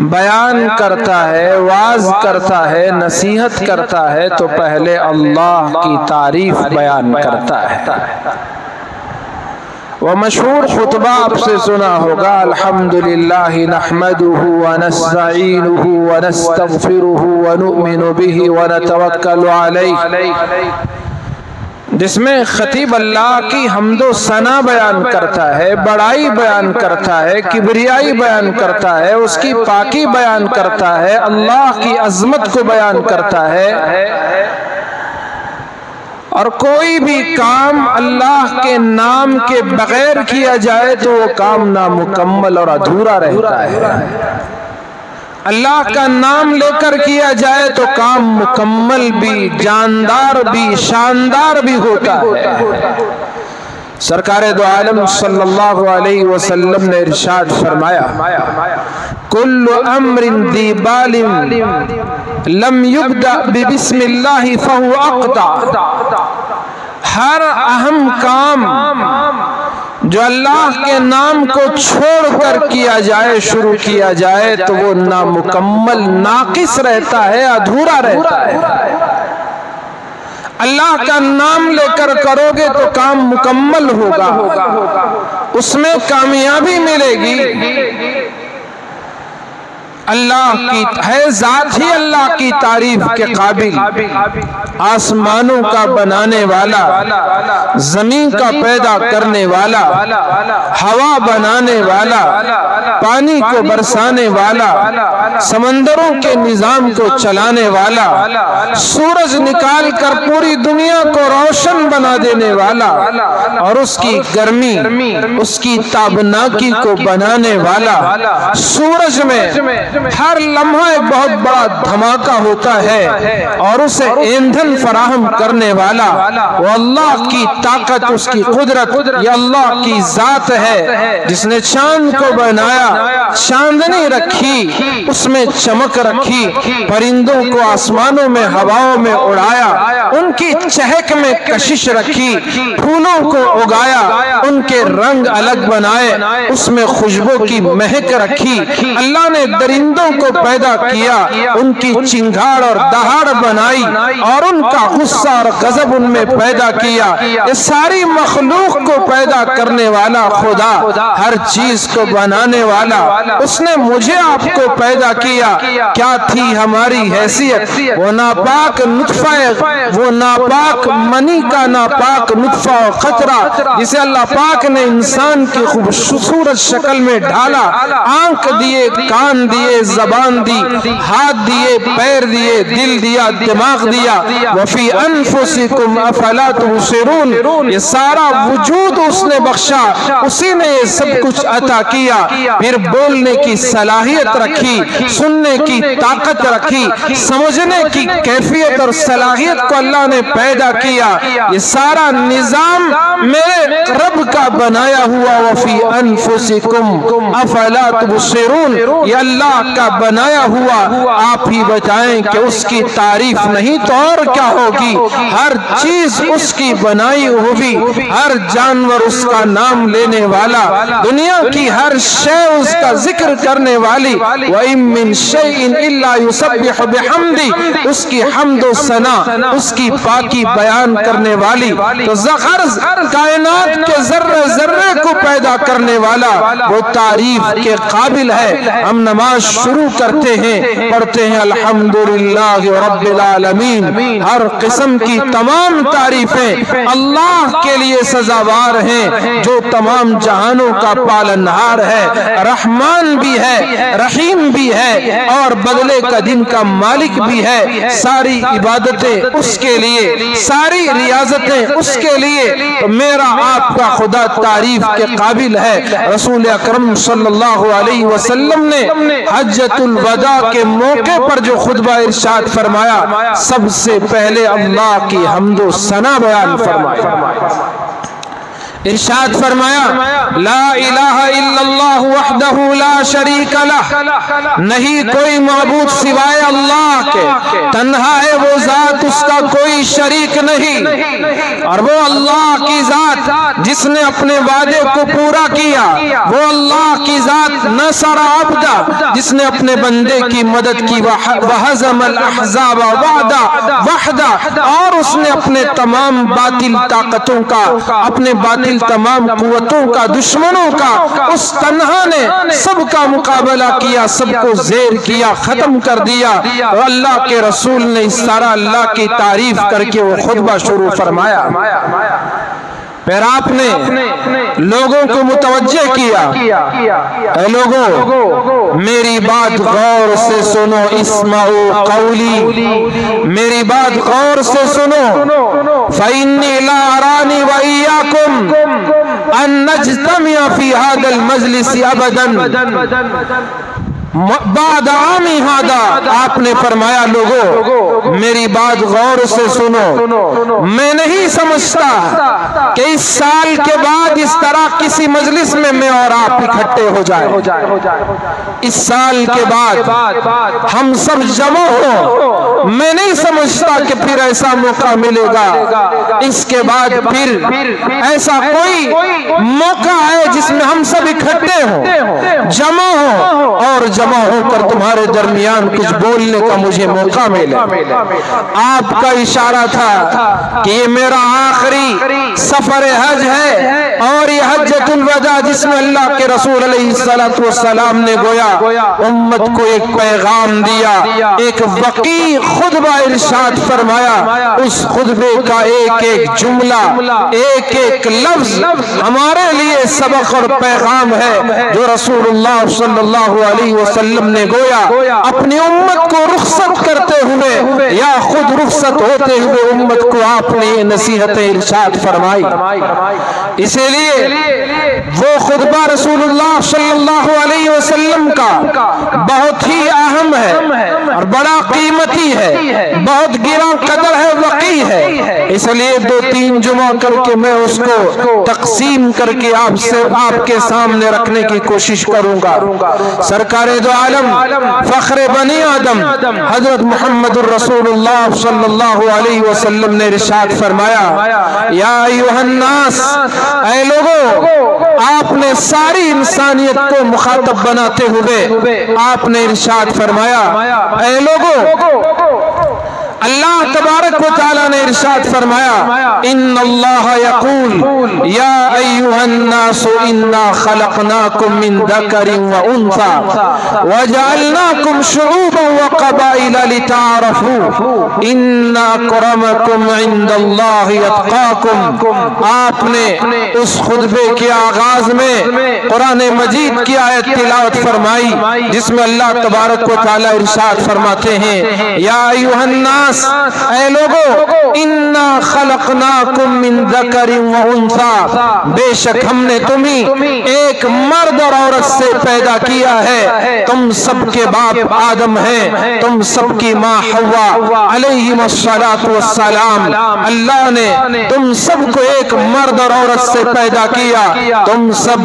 بیان کرتا ہے، واعظ کرتا ہے، نصیحت کرتا ہے تو پہلے اللہ کی تعریف بیان کرتا ہے۔ وہ مشہور خطبہ آپ سے سنا ہوگا، الحمدللہ نحمدہ ونستعینہ ونستغفرہ ونؤمن بہ ونتوکل علیہ، جس میں خطیب اللہ کی حمد و ثنا بیان کرتا ہے، بڑائی بیان کرتا ہے، کبریائی بیان کرتا ہے، اس کی پاکی بیان کرتا ہے، اللہ کی عظمت کو بیان کرتا ہے۔ اور کوئی بھی کام اللہ کے نام کے بغیر کیا جائے تو وہ کام نامکمل اور ادھورا رہتا ہے، اللہ کا نام لے کر کیا جائے تو کام مکمل بھی، جاندار بھی، شاندار بھی ہوتا ہے۔ سرکار دو عالم صلی اللہ علیہ وسلم نے ارشاد فرمایا، کل امر ذی بال لم یبدأ ببسم اللہ فہو اقطع، ہر اہم کام جو اللہ کے نام کو چھوڑ کر کیا جائے، شروع کیا جائے تو وہ نامکمل، ناقص رہتا ہے، ادھورا رہتا ہے۔ اللہ کا نام لے کر کرو گے تو کام مکمل ہوگا، اس میں کامیابی ملے گی۔ اللہ کی ہے ذات ہی اللہ کی تعریف کے قابل، آسمانوں کا بنانے والا، زمین کا پیدا کرنے والا، ہوا بنانے والا، پانی کو برسانے والا، سمندروں کے نظام کو چلانے والا، سورج نکال کر پوری دنیا کو روشن بنا دینے والا، اور اس کی گرمی، اس کی تابناکی کو بنانے والا۔ سورج میں ہر لمحہ ایک بہت بڑا دھماکہ ہوتا ہے اور اسے ایندھن فراہم کرنے والا وہ اللہ کی طاقت، اس کی قدرت، یہ اللہ کی ذات ہے جس نے چاند کو بنایا، چاندنی رکھی، اس میں چمک رکھی، پرندوں کو آسمانوں میں، ہواؤں میں اڑایا، ان کی چہک میں کشش رکھی، پھولوں کو اگایا، ان کے رنگ الگ بنائے، اس میں خوشبو کی مہک رکھی۔ اللہ نے درندوں کو پیدا کیا، ان کی چنگھاڑ اور دہاڑ بنائی، اور ان کا غصہ اور غضب ان میں پیدا کیا۔ یہ ساری مخلوق کو پیدا کرنے والا خدا، ہر چیز کو بنانے والا، اس نے مجھے آپ کو پیدا کیا۔ کیا تھی ہماری حیثیت؟ وہ ناپاک نطفہ، وہ ناپاک منی کا ناپاک نطفہ و قطرہ جسے اللہ پاک نے انسان کی خوبصورت شکل میں ڈھالا، آنکھ دیے، کان دیے، زبان دی، ہاتھ دیے، پیر دیے، دل دیا، دماغ دیا۔ وفی انفسکم افلا تبصرون، یہ سارا وجود اس نے بخشا، اسی نے یہ سب کچھ عطا کیا۔ پھر بولنے کی صلاحیت رکھی، سننے کی طاقت رکھی، سمجھنے کی کیفیت اور صلاحیت کو اللہ نے پیدا کیا۔ یہ سارا نظام میرے رب کا بنایا ہوا۔ وفی انفسکم افلا تبصرون، یہ اللہ کا بنایا ہوا، آپ ہی بتائیں کہ اس کی تعریف نہیں تو اور کیا ہوگی؟ ہر چیز اس کی بنائی ہوئی، ہر جانور اس کا نام لینے والا، دنیا کی ہر شے اس کا ذکر کرنے والی۔ وَإِن مِّن شَيْءٍ إِلَّا يُسَبِّحُ بِحَمْدِهِ، اس کی حمد و ثنا، اس کی پاکی بیان کرنے والی۔ تو غرض کائنات کے ذرے ذرے کو پیدا کرنے والا وہ تعریف کے قابل ہے۔ ہم نماز شروع کرتے ہیں، پڑھتے ہیں الحمدللہ رب العالمین، ہر قسم کی تمام تعریفیں اللہ کے لیے سزاوار ہیں جو تمام جہانوں کا پالنہار ہے، رحمان بھی ہے، رحیم بھی ہے، اور بدلے کا دن کا مالک بھی ہے۔ ساری عبادتیں اس کے لیے، ساری ریاضتیں اس کے لیے، تو میرا آپ کا خدا تعریف کے قابل ہے۔ رسول اکرم صلی اللہ علیہ وسلم نے حجۃ الوداع کے موقع پر جو خطبہ ارشاد فرمایا، سب سے پہلے اللہ کی حمد و ثنا بیان فرمایا۔ ارشاد فرمایا، لا الہ الا اللہ وحدہ لا شریک لہ، نہیں کوئی معبود سوائے اللہ کے، تنہا ہے وہ ذات، اس کا کوئی شریک نہیں۔ اور وہ اللہ کی ذات جس نے اپنے وعدے کو پورا کیا، وہ اللہ کی ذات نصر عبدا، جس نے اپنے بندے کی مدد کی، وہزم الاحزاب وحدہ، اور اس نے اپنے تمام باطل طاقتوں کا، اپنے باطل تمام قوتوں کا، دشمنوں کا، اس تنہا نے سب کا مقابلہ کیا، سب کو زیر کیا، ختم کر دیا۔ اور اللہ کے رسول نے اس طرح اللہ کی تعریف کر کے وہ خطبہ شروع فرمایا۔ پھر آپ نے لوگوں کو متوجہ کیا، اے لوگوں میری بات غور سے سنو، اسمعوا قولی، میری بات غور سے سنو، فإني لا أراني وإياكم أن نجتمع في هذا المجلس أبدا بعد عامی هذا۔ آپ نے فرمایا لوگوں میری بات غور سے سنو، میں نہیں سمجھتا کہ اس سال کے بعد اس طرح کسی مجلس میں اور آپ اکٹھے ہو جائیں۔ اس سال کے بعد ہم سب جمع ہوں، میں نہیں سمجھتا کہ پھر ایسا موقع ملے گا، اس کے بعد پھر ایسا کوئی موقع ہے جس میں ہم سب اکٹھے ہوں، جمع ہوں، اور جمع ہو کر تمہارے درمیان کچھ بولنے کا مجھے موقع ملے۔ آپ کا اشارہ تھا کہ یہ میرا آخری سفر حج ہے، اور یہ حجۃ الوداع جس میں اللہ کے رسول علیہ السلام نے گویا امت کو ایک پیغام دیا، ایک وقیع خطبہ ارشاد فرمایا۔ اس خطبے کا ایک ایک جملہ، ایک ایک لفظ ہمارے لیے سبق اور پیغام ہے، جو رسول اللہ صلی اللہ علیہ وسلم نے گویا اپنی امت کو رخصت کرتے ہوئے یا خود رخصت ہوتے ہوئے امت کو آپ نے یہ نصیحت ارشاد فرمائی۔ اسی لیے وہ خطبہ رسول اللہ صلی اللہ علیہ وسلم کا بہت ہی اہم ہے اور بڑا قیمتی ہے، بہت گراں قدر ہے، وقیع ہے۔ اس لیے 2-3 جمعہ کر کے میں اس کو تقسیم کر کے آپ کے سامنے رکھنے کی کوشش کروں گا۔ سرکار دو عالم فخر بنی آدم حضرت محمد الرسول اللہ صلی اللہ علیہ وسلم نے ارشاد فرمایا، یا ایھا الناس، اے لوگوں، آپ نے ساری انسانیت کو مخاطب بناتے ہوئے آپ نے ارشاد فرمایا، اے لوگوں، اللہ تبارک و تعالیٰ نے ارشاد فرمایا، ان اللہ یقول یا ایھا الناس انا خلقناکم من ذکر وانثی وجعلناکم شعوبا وقبائل لتعارفوا ان اکرمکم عند اللہ اتقاکم۔ آپ نے اس خطبے کے آغاز میں قرآن مجید کی آیت تلاوت فرمائی، جس میں اللہ تبارک و تعالیٰ ارشاد فرماتے ہیں، یا ایھا الناس، اے لوگو، انا خلقناکم من ذکر و انثی، بے شک ہم نے تمہیں ایک مرد اور عورت سے پیدا کیا ہے، تم سب کے باپ آدم ہیں، تم سب کی ماں حوا علیہم السلام۔ اللہ نے تم سب کو ایک مرد اور عورت سے پیدا کیا، تم سب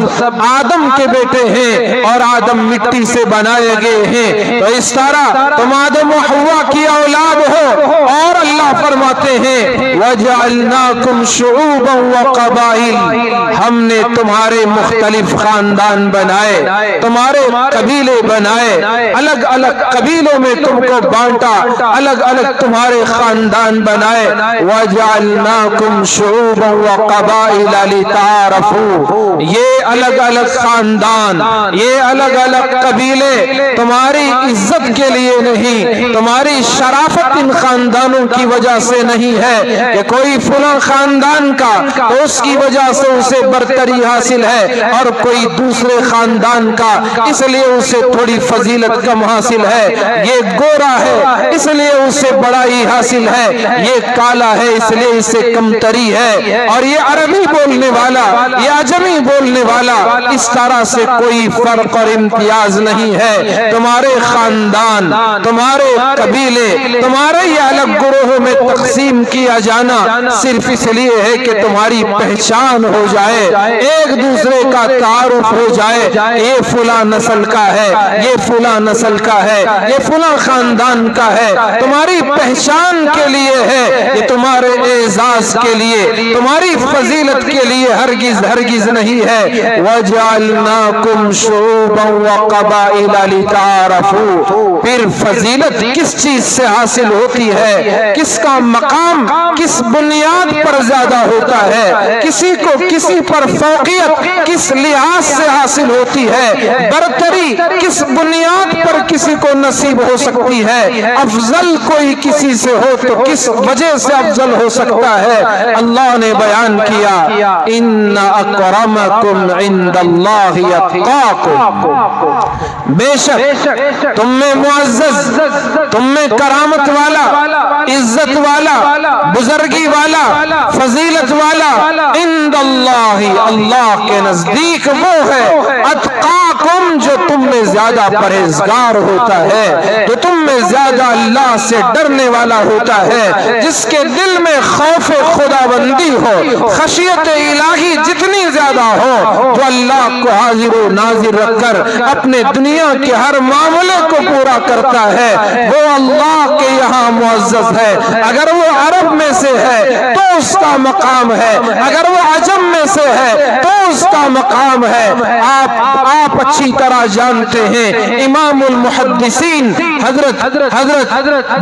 آدم کے بیٹے ہیں اور آدم مٹی سے بنائے گئے ہیں، تو اس طرح تم آدم و حوا کی اولاد ہو۔ اور اللہ فرماتے ہیں، وَجَعَلْنَاكُمْ شُعُوبًا وَقَبَائِلَ، ہم نے تمہارے مختلف خاندان بنائے، تمہارے قبیلے بنائے، الگ الگ قبیلوں میں تم کو بانٹا، الگ الگ تمہارے خاندان بنائے۔ وَجَعَلْنَاكُمْ شُعُوبًا وَقَبَائِلَ لِتَعَارَفُوا، یہ الگ الگ خاندان، یہ الگ الگ قبیلے تمہاری عزت کے لیے نہیں، تمہاری شرافت ان خاندانوں کی وجہ سے نہیں ہے کہ کوئی فلاں خاندان کا تو اس کی وجہ سے اسے برتری حاصل ہے، اور کوئی دوسرے خاندان کا اس لیے اسے تھوڑی فضیلت کم حاصل ہے، یہ گورا ہے اس لیے اسے بڑائی حاصل ہے، یہ کالا ہے اس لیے اسے کمتری ہے، اور یہ عربی بولنے والا، یہ عجمی بولنے والا، اس طرح سے کوئی فرق اور امتیاز نہیں ہے۔ تمہارے خاندان، تمہارے قبیلے، تمہارے یہ الگ گروہوں میں تقسیم کیا جانا صرف اس لیے ہے کہ تمہاری پہچان ہو جائے، ایک دوسرے کا تعارف ہو جائے، یہ فلاں نسل کا ہے، یہ فلاں نسل کا ہے، یہ فلاں خاندان کا ہے، تمہاری پہچان کے لیے ہے، یہ تمہارے اعزاز کے لیے، تمہاری فضیلت کے لیے ہرگز ہرگز نہیں ہے۔ وَجَعَلْنَاكُمْ شُعُوبًا وَقَبَائِلَ لِتَعَارَفُوا، پھر فضیلت کس چیز سے حاصل ہوتی ہے، کس کا مقام کس بنیاد پر زیادہ ہوتا ہے، کسی کو کسی پر فوقیت کس لحاظ سے حاصل ہوتی ہے، برتری کس بنیاد پر کسی کو نصیب ہو سکتی ہے، افضل کوئی کسی سے ہو تو کس وجہ سے افضل ہو سکتا ہے۔ اللہ نے بیان کیا ان اکرمکم عند اللہ اتقاکم، بے شک تم میں معزز، تم میں کرامت والا، عزت والا، بزرگی والا، فضیلت والا، عند اللہ، اللہ کے نزدیک وہ ہے، اتقاکم، جو تم میں زیادہ پرہیزگار ہوتا ہے، جو تم میں زیادہ اللہ سے ڈرنے والا ہوتا ہے، جس کے دل میں خوف خداوندی ہو، خشیت الہی جتنی زیادہ ہو، جو اللہ کو حاضر و ناظر رکھ کر اپنے دنیا کے ہر معاملے کو پورا کرتا ہے، وہ اللہ کے یہاں معزز ہے۔ اگر وہ عرب میں سے ہے تو اس کا مقام ہے، اگر وہ عجم میں سے ہے تو اس کا مقام ہے۔ آپ اچھی طرح جانتے ہیں امام المحدثین حضرت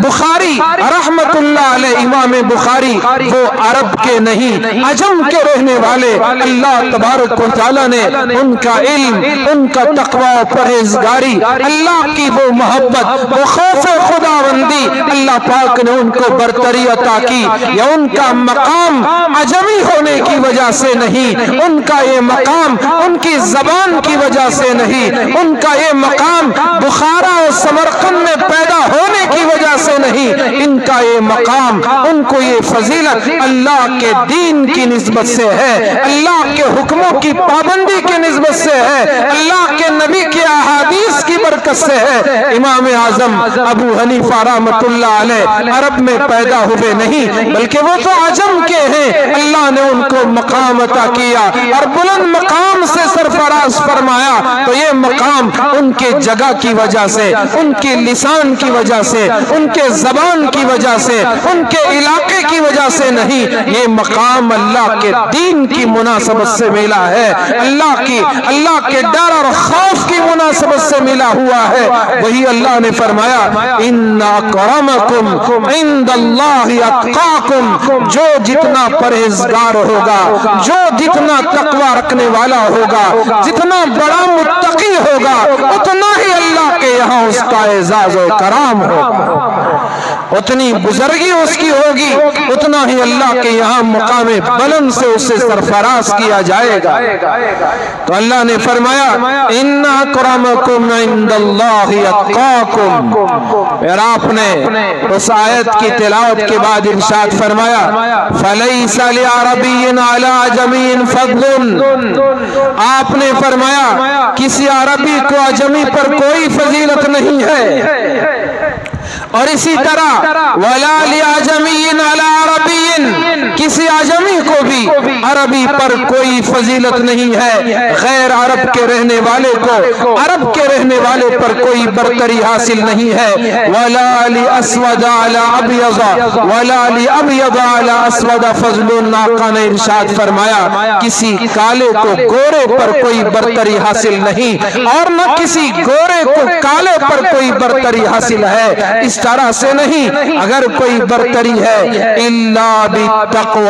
بخاری رحمت اللہ علیہ، امام بخاری وہ عرب کے نہیں عجم کے رہنے والے، اللہ تبارک و تعالیٰ نے ان کا علم، ان کا تقوی و پرہیزگاری، اللہ کی وہ محبت، وہ خوف خداوندی، اللہ پاک نے ان کو برتری عطا کی۔ یا ان کا مقام عجمی ہونے کی وجہ سے نہیں، ان کا یہ مقام ان کی زبان کی وجہ سے نہیں، ان کا یہ مقام بخارا اور سمرقند میں پیدا ہونے کی وجہ سے نہیں، ان کا یہ مقام، ان کو یہ فضیلت اللہ کے دین کی نسبت سے ہے، اللہ کے حکموں کی پابندی کی نسبت سے ہے، اللہ کے نبی کی احادیث کی برکت سے ہے۔ امام اعظم ابو حنیفہ رحمت اللہ علیہ عرب میں پیدا ہوئے نہیں، بلکہ وہ تو عجم کے ہیں، اللہ نے ان کو مقام عطا کیا اور بلند مقام سے سرفراز فرمایا۔ تو یہ مقام ان کے جگہ کی وجہ سے، ان کے لسان کی وجہ سے، ان کے زبان کی وجہ سے، ان کے علاقے کی وجہ سے نہیں، یہ مقام اللہ کے دین کی مناسبت سے ملا ہے، اللہ کے ڈر اور خوف کی مناسبت سے ملا ہوا ہے۔ وہی اللہ نے فرمایا ان اکرمکم عند اللہ اتقاکم، جو جتنا پرہیزگار ہوگا، جو جتنا تقوی رکھنے والا ہوگا، جتنا بڑا متقی ہوگا، اتنا ہی اللہ کے یہاں اس کا اعزاز و کرام ہوگا، اتنی بزرگی اس کی ہوگی، اتنا ہی اللہ کے یہاں مقام بلند سے اسے سرفراز کیا جائے گا۔ تو اللہ نے فرمایا ان اکرمکم عند اللہ اتقاکم، اور آپ نے اس آیت کی تلاوت کے بعد ارشاد فرمایا فلیس لعربی علی عجمی فضل، آپ نے فرمایا کسی عربی کو عجمی پر کوئی فضیلت نہیں ہے، اور اسی طرح ولا لعجمی علی عربی، کسی عجمی کو بھی عربی پر کوئی فضیلت نہیں ہے، غیر عرب کے رہنے والے کو عرب کے رہنے والے پر کوئی برتری حاصل نہیں ہے۔ ولا لاسود علی ابیض ولا لابیض علی اسود فضل، آقا نے ارشاد فرمایا کسی کالے کو گورے پر کوئی برتری حاصل نہیں، اور نہ کسی گورے کو کالے پر کوئی برتری حاصل ہے۔ اس طرح سے نہیں، اگر کوئی برتری ہے الا بالتقوی،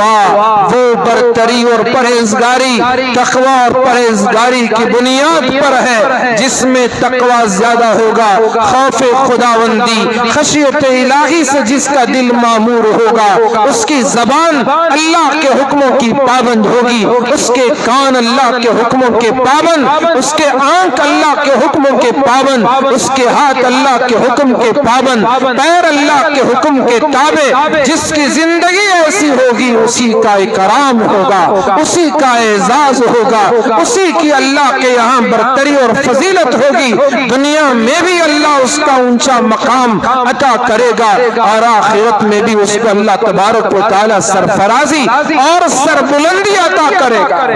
وہ برتری اور پرہیزگاری تقوی اور پرہیزگاری کی بنیاد پر ہے، جس میں تقوی زیادہ ہوگا، خوف خداوندی، خشیت الہی سے جس کا دل معمور ہوگا، اس کی زبان اللہ کے حکموں کی پابند ہوگی، اس کے کان اللہ کے حکموں کے پابند، اس کے آنکھ اللہ کے حکموں کے پابند، اس کے ہاتھ اللہ کے حکم کے پابند، پیر اللہ کے حکم کے تابع، جس کی زندگی ایسی ہوگی ہوگی اسی کا اکرام ہوگا، اسی کا اعزاز ہوگا، اسی کی اللہ کے یہاں برتری اور فضیلت ہوگی، دنیا میں بھی اللہ اس کا اونچا مقام عطا کرے گا اور آخرت میں بھی اس کو اللہ تبارک و تعالی سرفرازی اور سربلندی عطا کرے گا۔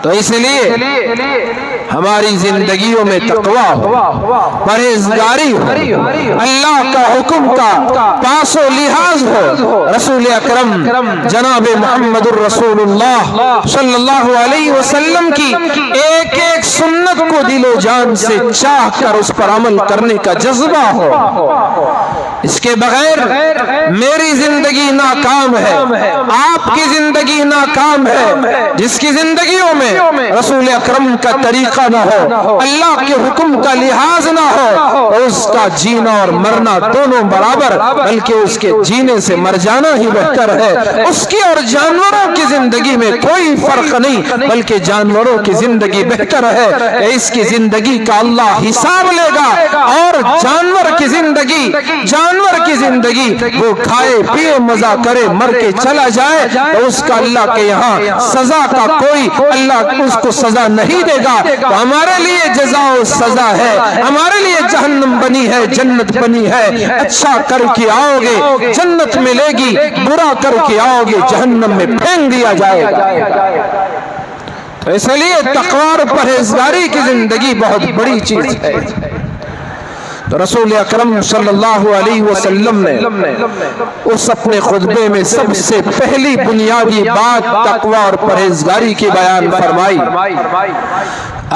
تو اس لیے ہماری زندگیوں میں تقویٰ ہو، پرہیزگاری ہو، اللہ کا حکم کا پاس و لحاظ ہو، رسول اکرم جناب محمد الرسول اللہ صلی اللہ علیہ وسلم کی ایک ایک سنت کو دل و جان سے چاہ کر اس پر عمل کرنے کا جذبہ ہو۔ اس کے بغیر میری زندگی ناکام ہے، آپ کی زندگی ناکام ہے۔ جس کی زندگیوں میں رسول اکرم کا طریقہ نہ ہو، اللہ کے حکم کا لحاظ نہ ہو، اس کا جینا اور مرنا دونوں برابر، بلکہ اس کے جینے سے مر جانا ہی بہتر ہے۔ اس کی اور جانوروں کی زندگی میں کوئی فرق نہیں، بلکہ جانوروں کی زندگی بہتر ہے کہ اس کی زندگی کا اللہ حساب لے گا، اور جانور کی زندگی وہ کھائے پیے مزہ کرے مر کے چلا جائے تو اس کا اللہ کے یہاں سزا کا کوئی اللہ اس کو سزا نہیں دے گا۔ تو ہمارے لیے جزا و سزا ہے، ہمارے لیے جہنم بنی ہے، جنت بنی ہے۔ اچھا کر کے آؤ گے جنت ملے گی، برا کر کے آؤ گے جہنم میں پھینک دیا جائے گا۔ تو اس لیے تقوی اور پرہیزگاری کی زندگی بہت بڑی چیز ہے۔ تو رسول اکرم صلی اللہ علیہ وسلم نے اس اپنے خطبے میں سب سے پہلی بنیادی بات تقوی اور پرہیزگاری کی بیان فرمائی۔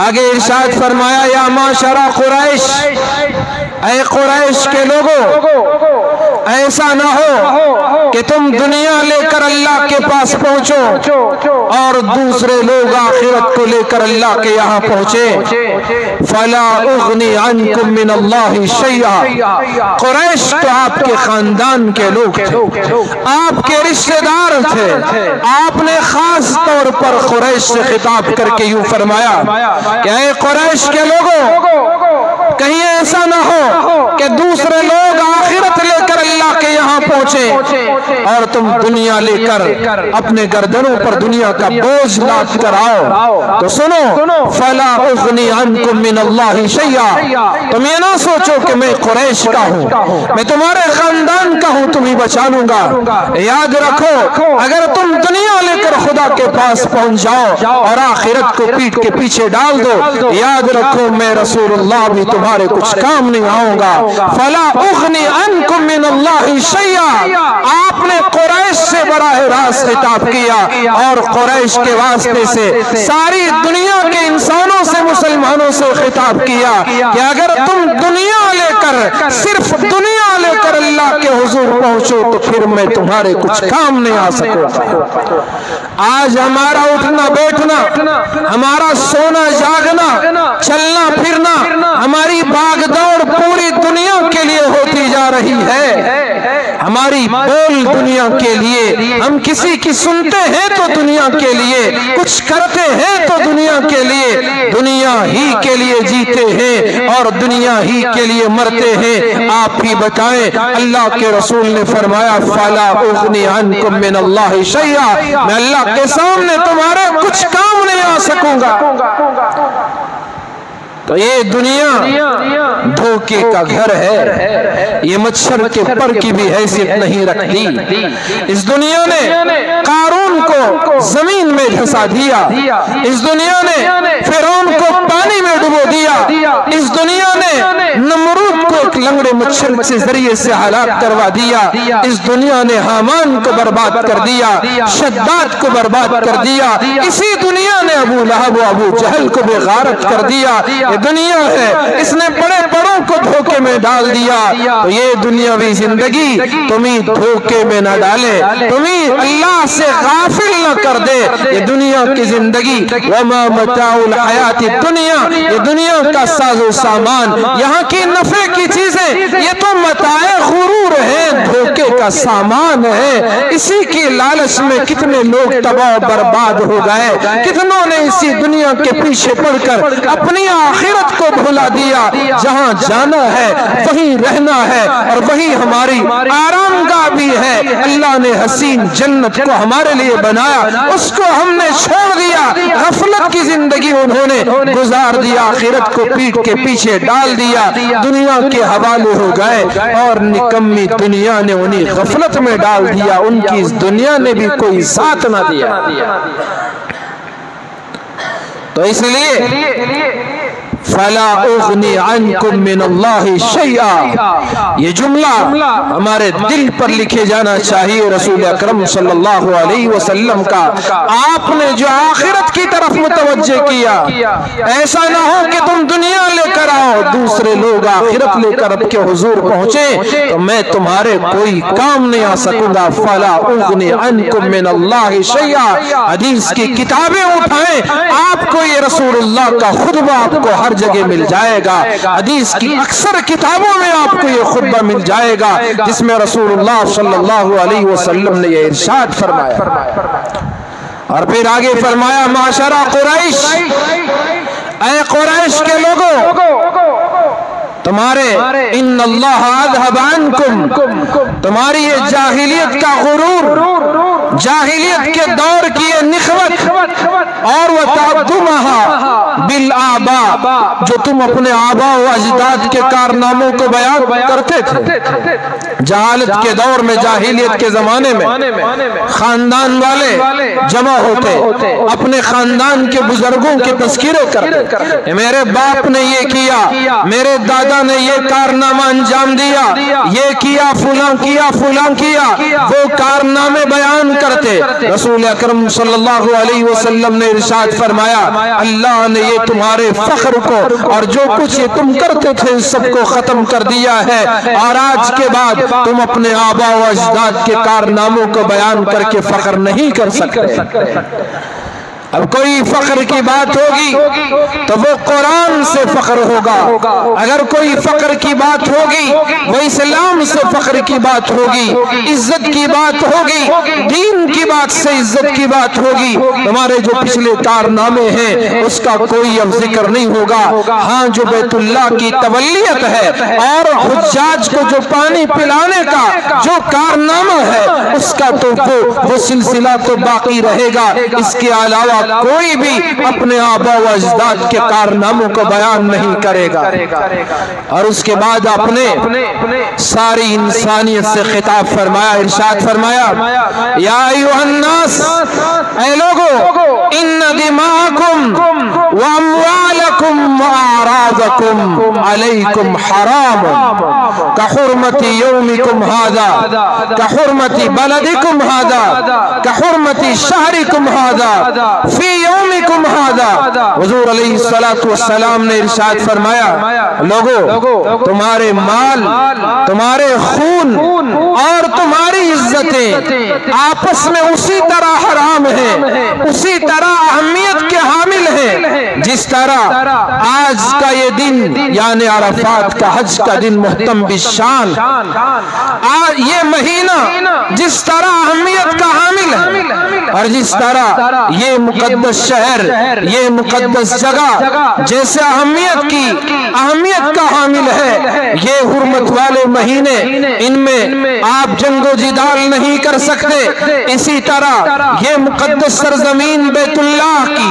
آگے ارشاد فرمایا، یا معاشر قریش، اے قریش کے لوگوں، ایسا نہ ہو کہ تم دنیا لے کر اللہ کے پاس پہنچو اور دوسرے لوگ آخرت کو لے کر اللہ کے یہاں پہنچے۔ فلا اغنی عنکم من اللہ شیئا، قریش تو آپ کے خاندان کے لوگ تھے، آپ کے رشتہ دار تھے۔ آپ نے خاص طور پر قریش سے خطاب کر کے یوں فرمایا کہ اے قریش کے لوگوں، کہیں ایسا نہ ہو کہ دوسرے لوگ آخرت لے کر اللہ کے یہاں پہنچے اور تم دنیا لے کر اپنے گردنوں پر دنیا کا بوجھ لاد کر آؤ۔ تو سنو، فلا اغنی عنکم من اللہ شیئا، تم یہ نہ سوچو کہ میں قریش کا ہوں، میں تمہارے خاندان کا ہوں، تمہیں بچا لوں گا۔ یاد رکھو، اگر تم دنیا لے کر خدا کے پاس پہنچ جاؤ اور آخرت کو پیٹ کے پیچھے ڈال دو، یاد رکھو میں رسول اللہ بھی تمہارے کچھ کام نہیں آؤں گا۔ فلا اغنی عنکم من اللہ شیئا، آپ نے قریش سے براہ راست خطاب کیا اور قریش کے واسطے سے ساری دنیا کے انسانوں سے، مسلمانوں سے خطاب کیا کہ اگر تم دنیا لے کر، صرف دنیا لے کر اللہ کے حضور پہنچو تو پھر میں تمہارے کچھ کام نہیں آ سکوں۔ آج ہمارا اٹھنا بیٹھنا، ہمارا سونا جاگنا، چلنا پھرنا، ہماری بھاگ دوڑ پوری دنیا کے لیے ہوتی جا رہی ہے۔ ہماری بول دنیا کے لیے، ہم کسی کی سنتے ہیں تو دنیا کے لیے، کچھ کرتے ہیں تو دنیا کے لیے، دنیا ہی کے لیے جیتے ہیں اور دنیا ہی کے لیے مرتے ہیں۔ آپ ہی بتائیں، اللہ کے رسول نے فرمایا فلا اغنی عنکم من اللہ شیئا، میں اللہ کے سامنے تمہارے کچھ کام نہیں آ سکوں گا۔ تو یہ دنیا دھوکے کا گھر ہے، یہ مچھر کے پر کی بھی حیثیت نہیں رکھتی۔ اس دنیا نے قارون کو زمین میں دھسا دیا، اس دنیا نے فرعون کو پانی میں ڈبو دیا، اس دنیا نے نمرود کو ایک لنگڑے مچھر کے ذریعے سے ہلاک کروا دیا، اس دنیا نے حامان کو برباد کر دیا، شداد کو برباد کر دیا، اسی دنیا نے ابو لہب و ابو جہل کو بے غارت کر دیا۔ دنیا ہے، اس نے بڑے بڑوں کو دھوکے میں ڈال دیا۔ تو یہ دنیاوی زندگی تمہیں دھوکے میں نہ ڈالے، تمہیں اللہ سے غافل نہ کر دے۔ یہ دنیا کی زندگی وما متاع الحیات الدنیا، یہ دنیا کا ساز و سامان، یہاں کی نفع کی چیزیں، یہ تو متاع غرور ہے، دھوکے کا سامان ہے۔ اسی کی لالچ میں کتنے لوگ تباہ و برباد ہو گئے، کتنوں نے اسی دنیا کے پیچھے پڑ کر اپنی آخرت کو بھلا دیا۔ جہاں جانا ہے وہیں رہنا ہے اور وہی ہماری آرام گاہ بھی ہے۔ اللہ نے حسین جنت کو ہمارے لیے بنایا، اس کو ہم نے چھوڑ دیا، غفلت کی زندگی انہوں نے گزار دیا، آخرت کو پیٹ کے پیچھے ڈال دیا، دنیا کے حوالے ہو گئے اور نکمی دنیا نے انہیں غفلت میں ڈال دیا، ان کی اس دنیا نے بھی کوئی ساتھ نہ دیا۔ تو اس لیے فَلَا أُغْنِي عَنْكُمْ مِنَ اللَّهِ شَيْئًا، یہ جملہ ہمارے دل پر لکھے جانا چاہیے رسول اکرم صلی اللہ علیہ وسلم کا۔ آپ نے جو آخرت کی طرف متوجہ کیا، ایسا نہ ہو کہ تم دنیا لے کر آؤ، دوسرے لوگ آخرت لے کر اب کے حضور پہنچے تو میں تمہارے کوئی کام نہیں آ سکوں گا۔ فَلَا أُغْنِي عَنْكُمْ مِنَ اللَّهِ شَيْئًا، حدیث کی کتابیں اٹھائیں، آپ کو یہ رسول اللہ کا خطبہ آپ کو ہر جگہ مل جائے گا، حدیث کی اکثر کتابوں میں آپ کو یہ خطبہ مل جائے گا جس میں رسول اللہ صلی اللہ علیہ وسلم نے یہ ارشاد فرمایا۔ اور پھر آگے فرمایا معاشرہ قریش، اے قریش کے لوگوں، تمہارے ان اللہ اذهب عنکم، تمہاری یہ جاہلیت کا غرور، جاہلیت کے دور کی یہ نخوت، اور وَتَعْظُمَهَا بِالْآبَاء، جو تم اپنے آباء و اجداد کے کارناموں کو بیان کرتے تھے۔ جہالت کے دور میں، جاہلیت کے زمانے میں خاندان والے جمع ہوتے، اپنے خاندان کے بزرگوں کے تذکرے کرتے، میرے باپ نے یہ کیا، میرے دادا نے یہ کارنامہ انجام دیا، یہ کیا، فلاں کیا، فلاں کیا، وہ کارنامے بیان کرتے۔ رسول اکرم صلی اللہ علیہ وسلم نے ارشاد فرمایا اللہ نے یہ تمہارے فخر کو اور جو کچھ یہ تم کرتے تھے سب کو ختم کر دیا ہے، اور آج کے بعد تم اپنے آباء و اجداد کے کارناموں کو بیان کر کے فخر نہیں کر سکتے۔ اب کوئی فخر کی بات ہوگی تو وہ قرآن سے فخر ہوگا، اگر کوئی فخر کی بات ہوگی وہ اسلام سے فخر کی بات ہوگی، عزت کی بات ہوگی، دین کی بات سے عزت کی بات ہوگی۔ ہمارے جو پچھلے کارنامے ہیں اس کا کوئی اب ذکر نہیں ہوگا، ہاں جو بیت اللہ کی تولیت ہے اور حجاج کو جو پانی پلانے کا جو کارنامہ ہے اس کا تو وہ سلسلہ تو باقی رہے گا، اس کے علاوہ کوئی بھی اپنے آباء و اجداد کے کارناموں کو بیان نہیں کرے گا۔ اور اس کے بعد اپنے ساری انسانیت سے خطاب فرمایا، ارشاد فرمایا یا ایھا الناس، اے لوگو، ان دماءکم واموالکم واعراضکم علیکم حرام کحرمت یومکم ھذا کحرمت بلدکم ھذا کحرمت شہرکم ھذا فی یومکم ھذا۔ حضور علیہ السلام نے ارشاد فرمایا لوگو، تمہارے مال، تمہارے خون اور تمہاری عزتیں آپس میں اسی طرح حرام ہیں، اسی طرح اہمیت کے حامل ہیں جس طرح آج کا یہ دن یعنی عرفات کا حج کا دن محتم بالشان، یہ مہینہ جس طرح اہمیت کا حامل ہے اور جس طرح یہ مقدس شہر، یہ مقدس جگہ جیسے اہمیت کا حامل ہے، یہ حرمت والے مہینے، ان میں آپ جنگ و جدال نہیں کر سکتے۔ اسی طرح یہ مقدس سرزمین بیت اللہ کی،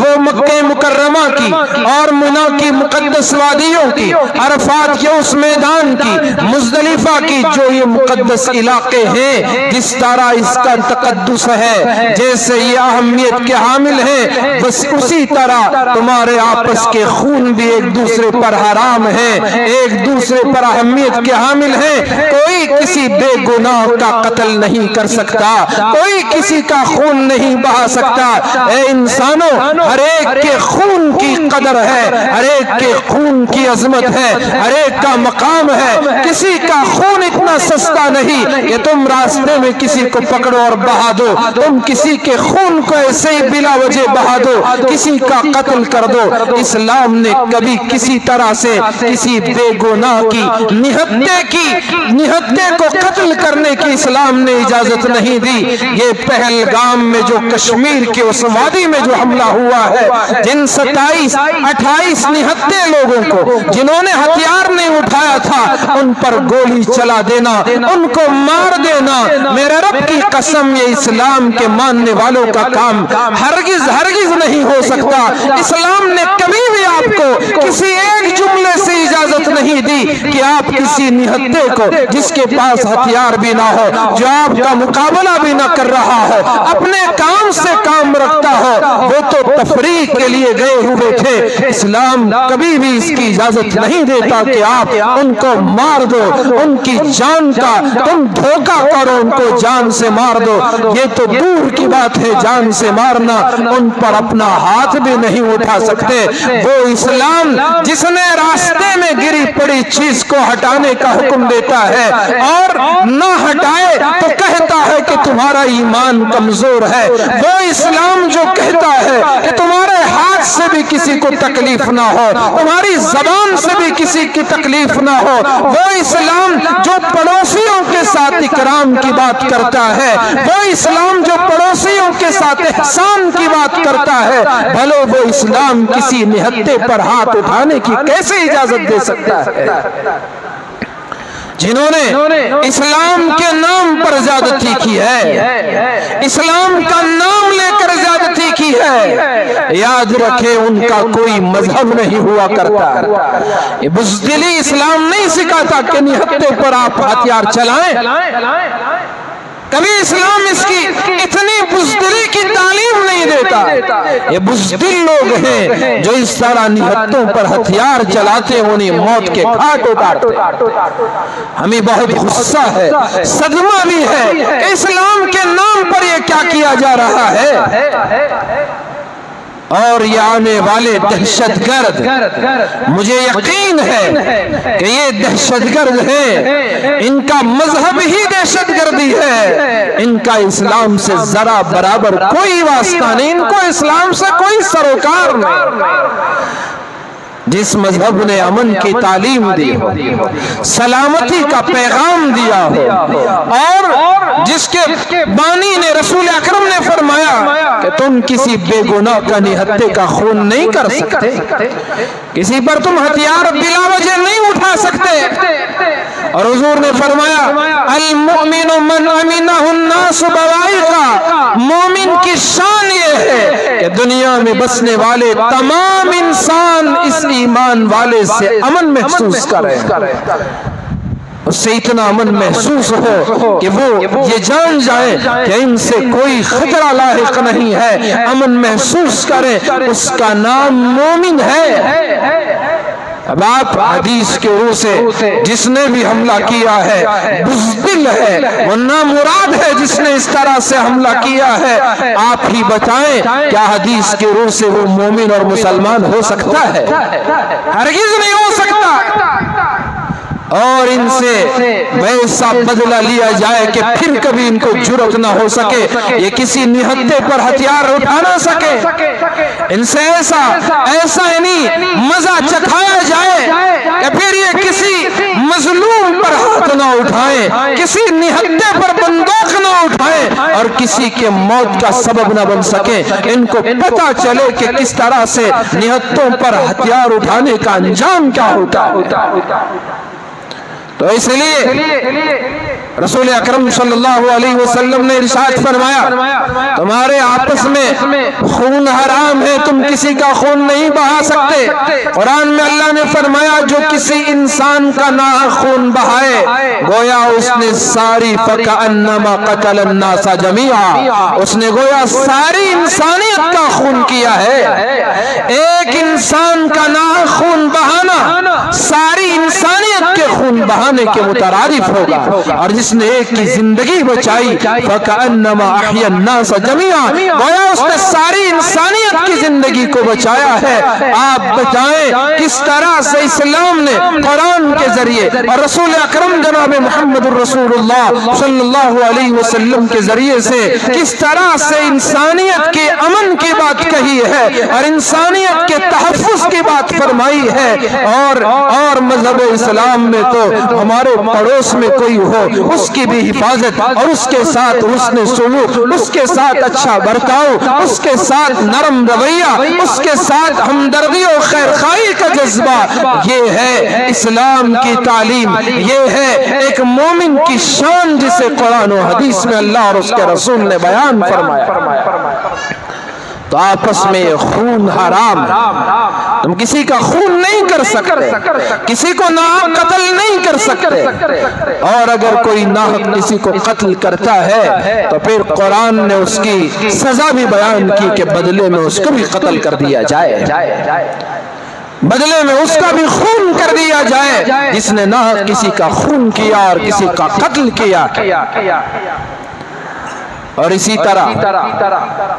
وہ مکہ مکرمہ کی اور منی کی مقدس وادیوں کی، عرفات کے اس میدان کی، مزدلفہ کی، جو یہ مقدس علاقے ہیں، جس طرح اس کا تقدس ہے، جیسے یہ اہمیت کے حامل ہیں، بس اسی طرح تمہارے آپس کے خون بھی ایک دوسرے پر حرام ہیں، ایک دوسرے پر اہمیت کے حامل ہیں۔ کوئی کسی بے گناہ کا قتل نہیں کر سکتا، کوئی کسی کا خون نہیں بہا سکتا۔ اے انسانوں، ہر ایک کے خون کی قدر ہے، ہر ایک کے خون کی عظمت ہے، ہر ایک کا مقام ہے۔ کسی کا خون اتنا سستا نہیں کہ تم راستے میں کسی کو پکڑو اور بہا دو، تم کسی کے خون کو ایسے ہی بلا وجہ بہا دو، کسی کا قتل کر دو۔ اسلام نے کبھی کسی طرح سے کسی بے گناہ کی نہتے کو قتل کرنے کی اسلام نے اجازت نہیں دی۔ یہ پہلگام میں جو کشمیر کے اس وادی میں جو حملہ ہوا ہے، جن 27-28 نہتے لوگوں کو جنہوں نے ہتھیار نہیں اٹھایا تھا، ان پر گولی چلا دینا، ان کو مار دینا، میرے رب کی قسم یہ اسلام کے ماننے والوں کا کام ہرگز نہیں ہو سکتا۔ اسلام نے کبھی بھی آپ کو کسی ایک جملے سے اجازت نہیں دی کہ آپ کسی نہتے کو جس کے پاس ہتھیار بھی نہ ہو، جو آپ کا مقابلہ بھی نہ کر رہا ہو، اپنے کام سے کام رکھتا ہو، وہ تو تفریح کے لیے گئے ہوئے تھے۔ اسلام کبھی بھی اس کی اجازت نہیں دیتا کہ آپ ان کو مار دو، ان کی جان کا تم دھوکہ کرو، ان کو جان سے مار دو۔ یہ تو دور کی بات ہے جان سے مارنا، ان پر اپنا ہاتھ بھی نہیں اٹھا سکتے۔ وہ اسلام جس نے راستے میں گری پڑی چیز کو ہٹانے کا حکم دیتا ہے اور نہ ہٹائے تو کہتا ہے کہ تمہارا ایمان کمزور ہے۔ وہ اسلام جو کہتا ہے کہ تمہارے ہاتھ سے بھی کسی کو تکلیف نہ ہو، تمہاری زبان سے بھی کسی کی تکلیف نہ ہو، وہ اسلام جو پڑوسیوں کے ساتھ اکرام کی بات کرتا ہے، وہ اسلام جو پڑوسیوں کے ساتھ احسان کی بات کرتا ہے، بھلو وہ اسلام کسی نہتے پر ہاتھ اٹھانے کی کیسے اجازت دے سکتا ہے؟ جنہوں نے اسلام کے نام پر زیادتی کی ہے، اسلام کا نام لے کر زیادتی کی ہے، یاد رکھے ان کا کوئی مذہب نہیں ہوا کرتا۔ یہ بزدلی اسلام نہیں سکھاتا کہ نہتے پر آپ ہتھیار چلائیں۔ کبھی اسلام اس کی اتنی بزدلی کی تعلیم نہیں دیتا۔ یہ بزدل لوگ ہیں جو اس طرح نہتوں پر ہتھیار چلاتے انہیں موت کے گھاٹ اتارتے۔ ہمیں بہت غصہ ہے، صدمہ بھی ہے کہ اسلام کے نام پر یہ کیا کیا جا رہا ہے۔ اور یہ آنے والے دہشت گرد، مجھے یقین ہے کہ یہ دہشت گرد ہیں، ان کا مذہب ہی دہشت گردی ہے، ان کا اسلام سے ذرا برابر کوئی واسطہ نہیں، ان کو اسلام سے کوئی سروکار نہیں۔ جس مذہب نے امن کی تعلیم دی ہو، سلامتی کا پیغام دیا ہو، اور جس کے بانی نے رسول اکرم نے فرمایا کہ تم کسی بے گناہ کا نہتے کا خون نہیں کر سکتے، کسی پر تم ہتھیار بلا وجہ نہیں اٹھا سکتے، اور حضور نے فرمایا المؤمن من امنہ الناس بوائقہ، مومن کی شان یہ ہے کہ دنیا میں بسنے والے تمام انسان اس ایمان والے سے امن محسوس کریں، اس سے اتنا امن محسوس ہو کہ وہ یہ جان جائے کہ ان سے کوئی خطرہ لاحق نہیں ہے، امن محسوس کریں، اس کا نام مومن ہے۔ اب آپ حدیث کے روح سے جس نے بھی حملہ کیا ہے بزدل ہے، وہ نامراد ہے جس نے اس طرح سے حملہ کیا ہے۔ آپ ہی بتائیں کیا حدیث کے روح سے وہ مومن اور مسلمان ہو سکتا ہے؟ ہرگز نہیں ہو سکتا۔ اور ان سے ویسا بدلہ لیا جائے کہ پھر کبھی ان کو جرأت نہ ہو سکے، یہ کسی نہتے پر ہتھیار اٹھا نہ سکے، ان سے ایسا یعنی مزہ چکھایا جائے کہ پھر یہ کسی مظلوم پر ہاتھ نہ اٹھائیں، کسی نہتے پر بندوق نہ اٹھائیں اور کسی کے موت کا سبب نہ بن سکے۔ ان کو پتہ چلے کہ کس طرح سے نہتوں پر ہتھیار اٹھانے کا انجام کیا ہوتا۔ تو اس لیے رسول اکرم صلی اللہ علیہ وسلم نے ارشاد فرمایا تمہارے آپس میں خون حرام ہے، تم کسی کا خون نہیں بہا سکتے۔ قرآن میں اللہ نے فرمایا جو کسی انسان کا ناحق خون بہائے گویا اس نے ساری فَكَأَنَّمَا قَتَلَ النَّاسَ جَمِيعًا، اس نے گویا ساری انسانیت کا خون کیا ہے۔ ایک انسان کا ناحق خون بہانا ساری انسانیت کے خون بہانے کے مترادف ہوگا، اور جس نے ایک کی زندگی بچائی فَكَأَنَّمَا أَحْيَا النَّاسَ جَمِيعًا، گویا اس نے ساری انسانیت کی زندگی کو بچایا ہے۔ آپ بتائیں کس طرح سے اسلام نے قرآن کے ذریعے اور رسول اکرم جناب محمد الرسولullah صلی اللہ علیہ وسلم کے ذریعے سے کس طرح سے انسانیت کے امن کی بات کہی ہے اور انسانیت کے تحفظ کی بات فرمائی ہے، اور مذہب اسلام میں تو ہمارے پڑوس میں کوئی ہو اس کی بھی حفاظت اور اس کے ساتھ حسن سلوک، اس کے ساتھ اچھا برتاؤ، اس کے ساتھ نرم رویہ، اس کے ساتھ ہمدردی و خیرخواہی کا جذبہ، یہ ہے اسلام کی تعلیم، یہ ہے ایک مومن کی شان جسے قرآن و حدیث میں اللہ اور اس کے رسول نے بیان فرمایا۔ تو آپس میں خون حرام، تم کسی کا خون نہیں کر سکتے، کسی کو ناحق قتل نہیں کر سکتے، اور اگر کوئی ناحق کسی کو قتل کرتا ہے تو پھر قرآن نے اس کی سزا بھی بیان کی کہ بدلے میں اس کو بھی قتل کر دیا جائے، بدلے میں اس کا بھی خون کر دیا جائے جس نے ناحق کسی کا خون کیا اور کسی کا قتل کیا۔ اور اسی طرح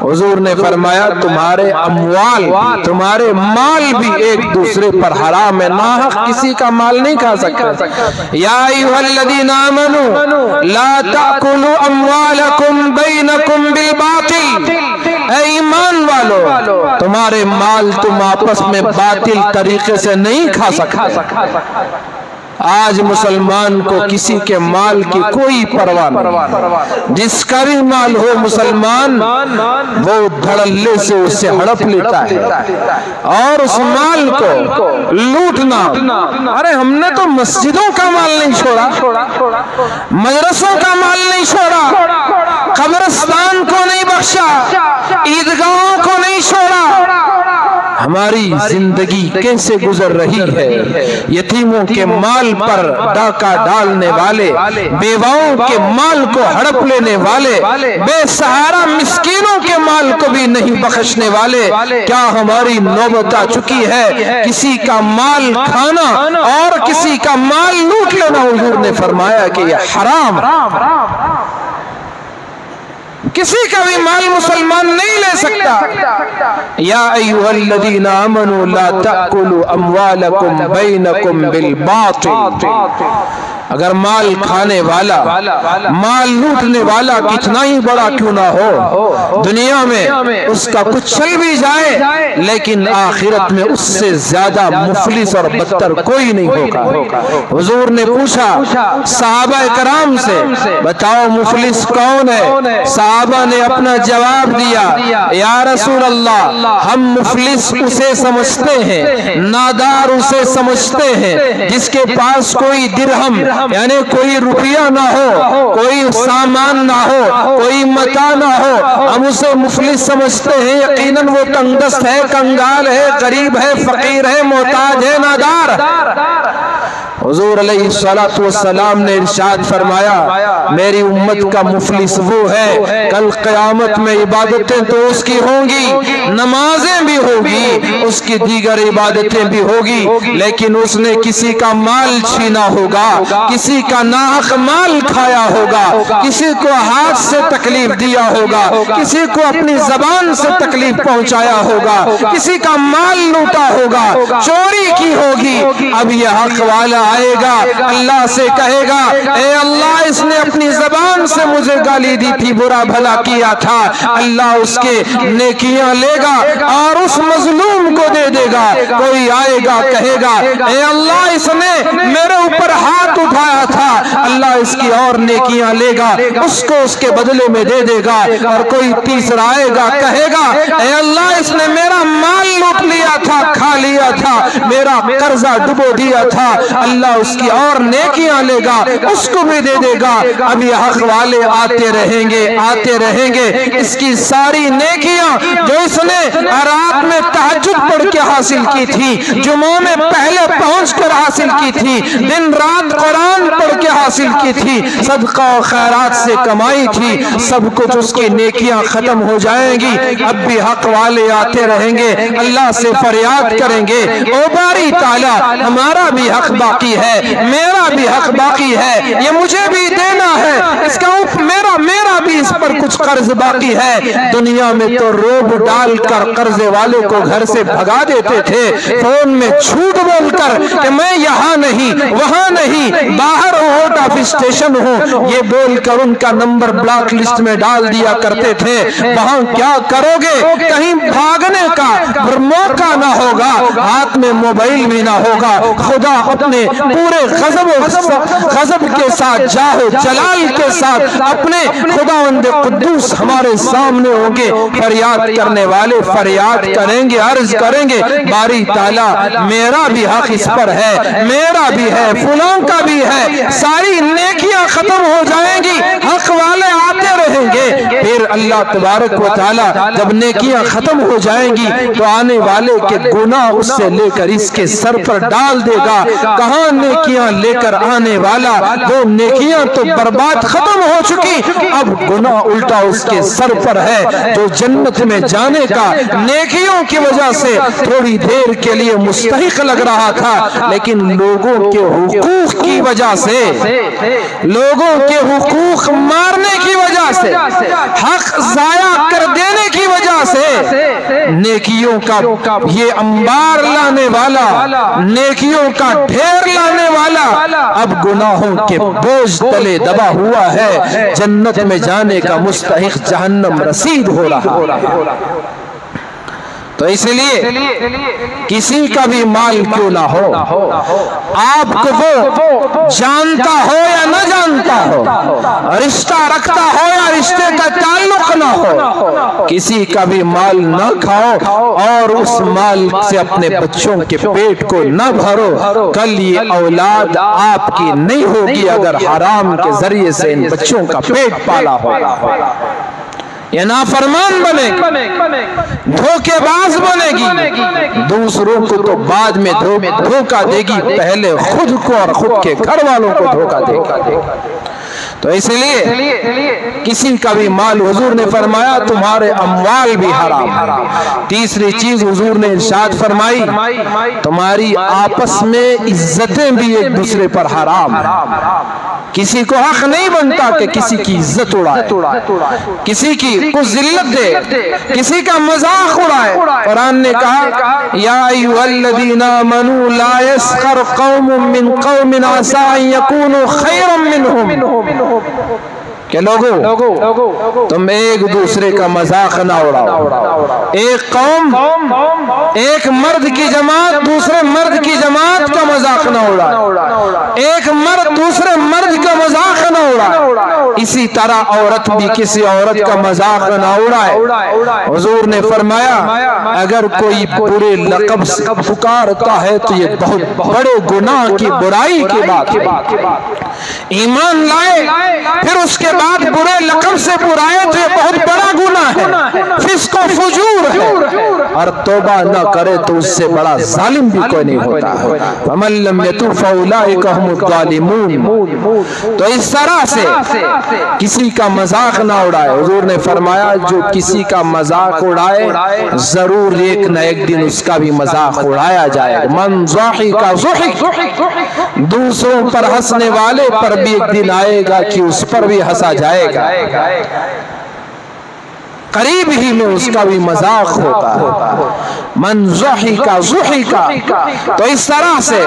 حضور نے فرمایا تمہارے اموال بھی، تمہارے مال بھی ایک دوسرے پر حرام ہے، ناحق کسی کا مال نہیں کھا سکتے۔ یا ایھا الذین آمنوا لا تأکلوا اموالکم بینکم بالباطل، اے ایمان والو تمہارے مال تم آپس میں باطل طریقے سے نہیں کھا سکتے۔ آج مسلمان کو کسی کے مال کی کوئی پرواہ نہیں، جس کا بھی مال ہو مسلمان وہ دھڑلے سے اسے ہڑپ لیتا ہے اور اس مال کو لوٹنا۔ ارے ہم نے تو مسجدوں کا مال نہیں چھوڑا، مدرسوں کا مال نہیں چھوڑا، قبرستان کو نہیں بخشا، عیدگاہوں کو نہیں چھوڑا۔ ہماری زندگی کیسے گزر رہی ہے؟ یتیموں کے مال پر ڈاکہ ڈالنے والے، بیواؤں کے مال کو ہڑپ لینے والے، بے سہارا مسکینوں کے مال کو بھی نہیں بخشنے والے، کیا ہماری نوبت آ چکی ہے کسی کا مال کھانا اور کسی کا مال لوٹ لینا؟ حضور نے فرمایا کہ یہ حرام، کسی کا بھی مال مسلمان نہیں لے سکتا۔ یا ایھا الذین آمنوا لا تأکلوا اموالکم بینکم بالباطل، اگر مال کھانے والا، مال لوٹنے والا کتنا ہی بڑا کیوں نہ ہو، دنیا میں اس کا کچھ چل بھی جائے لیکن آخرت میں اس سے زیادہ مفلس اور بدتر کوئی نہیں ہوگا۔ حضور نے پوچھا صحابہ کرام سے بتاؤ مفلس کون ہے؟ صحابہ نے اپنا جواب دیا یا رسول اللہ ہم مفلس اسے سمجھتے ہیں، نادار اسے سمجھتے ہیں جس کے پاس کوئی درہم یعنی کوئی روپیہ نہ ہو، کوئی سامان نہ ہو، کوئی متاع نہ ہو، ہم اسے مفلس سمجھتے ہیں۔ یقیناً وہ تنگ دست ہے، کنگال ہے، غریب ہے، فقیر ہے، محتاج ہے، نادار۔ حضور علیہ السلام نے ارشاد فرمایا میری امت کا مفلس وہ ہے کل قیامت میں عبادتیں تو اس کی ہوں گی، نمازیں بھی ہوگی، اس کی دیگر عبادتیں بھی ہوگی، لیکن اس نے کسی کا مال چھینا ہوگا، کسی کا ناحق مال کھایا ہوگا، کسی کو ہاتھ سے تکلیف دیا ہوگا، کسی کو اپنی زبان سے تکلیف پہنچایا ہوگا، کسی کا مال لوٹا ہوگا، چوری کی ہوگی۔ اب یہ حق والا آئے گا، اللہ سے کہے گا اے اللہ اس نے اپنی زبان سے مجھے گالی دی تھی، برا بھلا کیا تھا، اللہ اس کے نیکیاں لے گا اور اس مظلوم کو دے دے گا۔ کوئی آئے گا کہے گا اے اللہ اس نے میرے اوپر ہاتھ اٹھایا تھا، اللہ اس کی اور نیکیاں لے گا، اس کو اس کے بدلے میں دے دے گا۔ اور کوئی تیسرا آئے گا کہے گا اے اللہ اس نے میرا مال لوٹ لیا تھا، کھا لیا تھا، میرا قرضہ ڈبو دیا تھا، اللہ اس کی اور نیکیاں لے گا، اس کو بھی دے دے گا۔ اب یہ حق والے آتے رہیں گے، آتے رہیں گے، اس کی ساری نیکیاں جو اس نے رات میں تہجد پڑھ کے حاصل کی تھی، جمعوں میں پہلے پہنچ کر حاصل کی تھی، دن رات قرآن پڑھ کے حاصل کی تھی، صدقہ و خیرات سے کمائی تھی، سب کچھ اس کی نیکیاں ختم ہو جائیں گی۔ اب بھی حق والے آتے رہیں گے، اللہ سے فریاد کریں گے، او باری تعالیٰ ہمارا بھی حق باقی ہے، میرا بھی حق باقی ہے، یہ مجھے بھی دینا ہے، اس کا میرا بھی اس پر کچھ قرض باقی ہے۔ دنیا میں تو روب ڈال کر قرض والے کو گھر سے بھگا دیتے تھے، فون میں جھوٹ بول کر کہ میں یہاں نہیں وہاں نہیں، باہر ہوں آفس اسٹیشن ہوں، یہ بول کر ان کا نمبر بلاک لسٹ میں ڈال دیا کرتے تھے۔ وہاں کیا کرو گے؟ کہیں بھاگنے کا موقع نہ ہوگا، ہاتھ میں موبائل بھی نہ ہوگا، خدا اپنے پورے غضب کے ساتھ، جاہ و جلال کے ساتھ اپنے خداوند قدوس ہمارے سامنے ہوں گے۔ فریاد کرنے والے فریاد کریں گے، عرض کریں گے باری تعالیٰ میرا بھی حق اس پر ہے، میرا بھی ہے، فلاں کا بھی ہے، ساری نیکیاں ختم ہو جائیں گی، حق والے آتے رہیں گے۔ پھر اللہ تبارک و تعالیٰ جب نیکیاں ختم ہو جائیں گی تو آنے والے کے گناہ اس سے لے کر اس کے سر پر ڈال دے گا۔ کہاں نیکیاں لے کر آنے والا، وہ نیکیاں تو برباد ختم ہو چکی، اب گناہ الٹا اس کے سر پر ہے۔ جو جنت میں جانے کا نیکیوں کی وجہ سے تھوڑی دیر کے لیے مستحق لگ رہا تھا، لیکن لوگوں کے حقوق کی وجہ سے، لوگوں کے حقوق مارنے کی وجہ سے، حق ضائع کر دینے کی وجہ سے، نیکیوں کا یہ انبار لانے والا، نیکیوں کا ڈھیر لانے والا اب گناہوں کے بوجھ تلے دبا ہوا ہے، جنت میں جانے کا مستحق جہنم رسید ہو رہا ہے۔ تو اس لیے کسی کا بھی مال کیوں نہ ہو، آپ کو وہ جانتا ہو یا نہ جانتا ہو، رشتہ رکھتا ہو یا رشتے کا تعلق نہ ہو، کسی کا بھی مال نہ کھاؤ اور اس مال سے اپنے بچوں کے پیٹ کو نہ بھرو۔ کل یہ اولاد آپ کی نہیں ہوگی اگر حرام کے ذریعے سے ان بچوں کا پیٹ پالا ہوگا۔ یہ نافرمان بنے گی، دھوکے باز بنے گی، دوسروں کو تو بعد میں دھوکہ دے گی، پہلے خود کو اور خود کے گھر والوں کو دھوکہ دے گی۔ تو اس لیے کسی کا بھی مال، حضور نے فرمایا تمہارے اموال بھی حرام۔ تیسری چیز حضور نے ارشاد فرمائی تمہاری آپس میں عزتیں بھی ایک دوسرے پر حرام۔ کسی کو حق نہیں بنتا کہ کسی کی عزت اڑائے، کسی کی کو ذلت دے، کسی کا مذاق اڑائے۔ قرآن نے کہا یا ایھا الذین آمنوا لا یسخر قوم من قوم عسى ان یکونوا خیرا منہم، کہ لوگوں تم ایک دوسرے کا مذاق نہ اڑاؤ۔ ایک قوم، ایک مرد کی جماعت دوسرے مرد کی جماعت کا مذاق نہ اڑائے، ایک مرد دوسرے مرد کا مذاق نہ اڑائے، اسی طرح عورت بھی کسی عورت کا مذاق نہ اڑائے۔ حضور نے فرمایا اگر کوئی برے لقب سے پکارتا ہے تو یہ بہت بڑے گناہ کی برائی کی بات ہے۔ ایمان لائے پھر اس کے بعد برے لقب سے برائے تو یہ بہت بڑا گناہ ہے، فسق و فجور ہے، اور توبہ نہ کرے تو اس سے بڑا ظالم بھی کوئی نہیں ہوتا ہے۔ وَمَن لَّمْ يَتُوبْ فَأُولَٰئِكَ هُمُ الظَّالِمُونَ۔ تو اس طرح سے کسی کا مذاق نہ اڑائے۔ حضور نے فرمایا جو کسی کا مذاق اڑائے ضرور ایک نہ ایک دن اس کا بھی مذاق اڑایا جائے گا۔ من ضحک ضحک، دوسروں پر ہنسنے والے پر بھی ایک دن آئے گا کہ اس پر بھی ہنسا جائے گا، قریب ہی میں اس کا بھی مذاق ہوتا ہے۔ من ضحک ضحک، تو اس طرح سے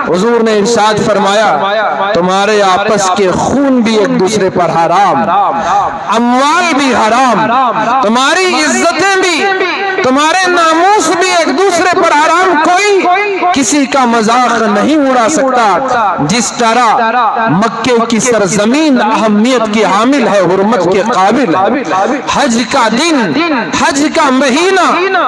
حضور نے ارشاد فرمایا تمہارے آپس کے خون بھی ایک دوسرے پر حرام، اموال بھی حرام، تمہاری عزتیں بھی، تمہارے ناموس بھی ایک دوسرے پر حرام۔ کوئی کسی کا مذاق نہیں اڑا سکتا۔ جس طرح مکے کی سرزمین اہمیت کی حامل ہے، حرمت کے قابل ہے، حج کا دن، حج کا مہینہ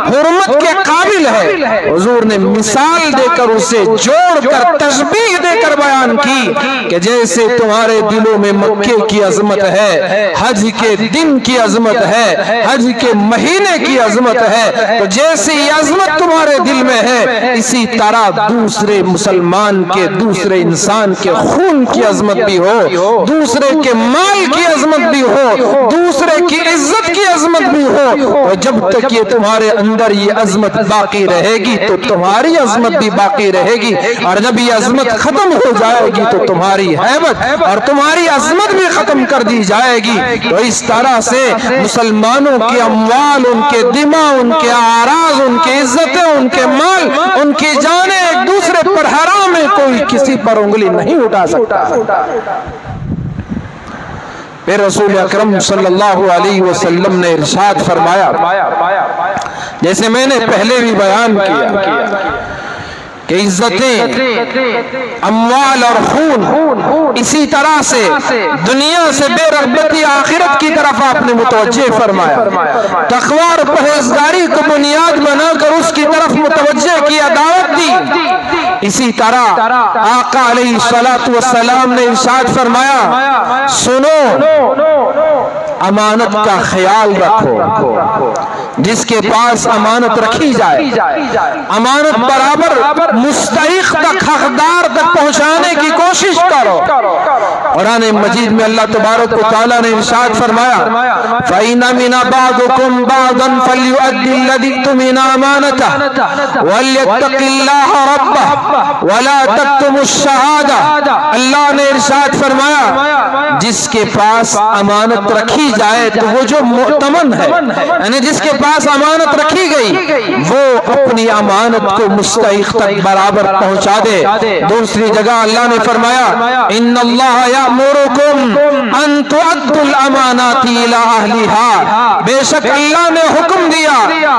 حرمت کے قابل ہے، حضور نے مثال دے کر اسے جوڑ کر تشبیہ دے کر بیان کی کہ جیسے تمہارے دلوں میں مکے کی عظمت ہے، حج کے دن کی عظمت ہے، حج کے مہینے کی عظمت ہے، تو جیسے یہ عظمت تمہارے دل میں ہے اسی طرح طرح دوسرے مسلمان کے، دوسرے انسان کے خون کی عظمت بھی ہو، دوسرے کے مال کی عظمت بھی ہو، دوسرے کی عزت کی عظمت بھی ہو، اور جب تک یہ تمہارے اندر یہ عظمت باقی رہے گی تو تمہاری عظمت بھی باقی رہے گی، اور جب یہ عظمت ختم ہو جائے گی تو تمہاری ہیبت اور تمہاری عظمت بھی ختم کر دی جائے گی۔ تو اس طرح سے مسلمانوں کے اموال، ان کے دماء، ان کے اعراض، ان کی عزتیں، ان کے مال، ان کی جانیں ایک دوسرے پر حرام ہے، کوئی کسی پر انگلی نہیں اٹھا سکتا۔ پھر رسول اکرم صلی اللہ علیہ وسلم نے ارشاد فرمایا، جیسے میں نے پہلے بھی بیان کیا کہ عزتیں، اموال اور خون اسی طرح سے دنیا سے بے رغبتی آخرت کی طرف آپ نے متوجہ فرمایا، تقوی اور پرہیزگاری کو بنیاد بنا کر اس کی طرف متوجہ کیا، دعوت دی۔ اسی طرح آقا علیہ الصلوۃ والسلام نے ارشاد فرمایا، سنو، امانت کا خیال رکھو، جس کے پاس امانت رکھی جائے امانت برابر مستحق تک، حقدار تک پہنچانے کی کوشش کرو۔ قرآن مجید میں اللہ تبارک و تعالیٰ نے ارشاد فرمایا، فَإِنَّ مِنَ بَعْضُكُمْ بَعْضًا فَلْيُؤَدِّ الَّذِي اؤْتُمِنَ أَمَانَتَهُ وَلْيَتَّقِ اللَّهَ رَبَّهُ وَلَا تَكْتُمُوا الشَّهَادَةَ۔ اللہ نے ارشاد فرمایا، جس کے پاس امانت رکھی جائے تو وہ جو مؤتمن ہے، یعنی جس کے پاس امانت رکھی گئی، وہ اپنی امانت کو مستحق تک برابر پہنچا دے۔ دوسری جگہ اللہ نے فرمایا، ان اللہ یأمرکم ان تؤدوا الامانات الی اہلہا، بے شک اللہ نے حکم دیا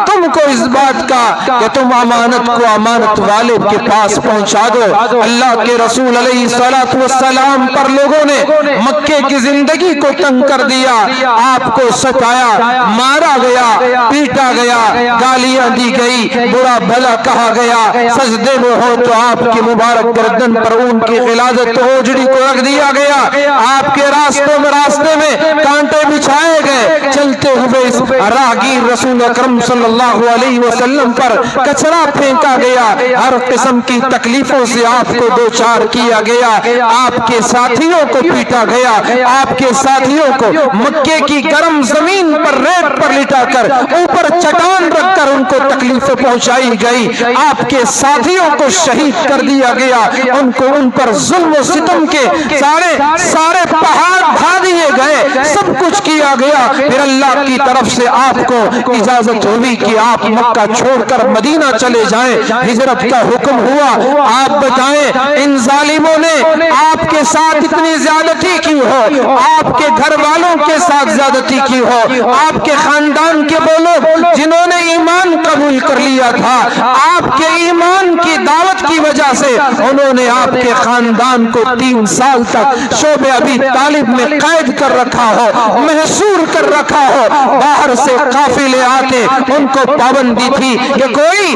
تم کو اس بات کا کہ تم امانت کو امانت والے کے پاس پہنچا دو۔ اللہ کے رسول علیہ الصلوۃ والسلام پر لوگوں نے مکے کی زندگی کو تنگ کر دیا، آپ کو ستایا، مارا گیا، پیٹا گیا، گالیاں دی گئی، برا بھلا کہا گیا، سجدے میں ہو تو آپ کی مبارک گردن پر اون کی غلاظت اوجڑی کو رکھ دیا گیا، آپ کے راستے میں کانٹے بچھائے گئے، چلتے ہوئے راہگیر رسول اکرم صلی اللہ علیہ وسلم پر کچرا پھینکا گیا، ہر قسم کی تکلیفوں سے آپ کو دوچار کیا گیا، آپ کے ساتھیوں کو پیٹا گیا، آپ کے ساتھیوں کو مکے کی گرم زمین پر ریت پر لٹا کر اوپر چٹان رکھ کر ان کو تکلیفیں پہنچائی گئی، آپ کے ساتھیوں کو شہید کر دیا گیا، ان پر ظلم و ستم کے سارے پہاڑ ڈھا دیے گئے، سب کچھ کیا گیا۔ پھر اللہ کی طرف سے آپ کو اجازت ہوئی کہ آپ مکہ چھوڑ کر مدینہ چلے جائیں، ہجرت کا حکم ہوا۔ آپ بتائیں ان ظالموں نے آپ کے ساتھ اتنی زیادتی کی ہو، آپ کے گھر والوں کے ساتھ زیادتی کی ہو، آپ کے خاندان کے وہ لوگ جنہوں نے ایمان قبول کر لیا تھا، آپ کے ایمان کی دعوت کی وجہ سے انہوں نے آپ کے خاندان کو 3 سال تک شعبہ ابی طالب میں قید کر رکھا ہو، محصور کر رکھا ہو، باہر سے قافلے آتے، ان کو پابندی تھی کہ کوئی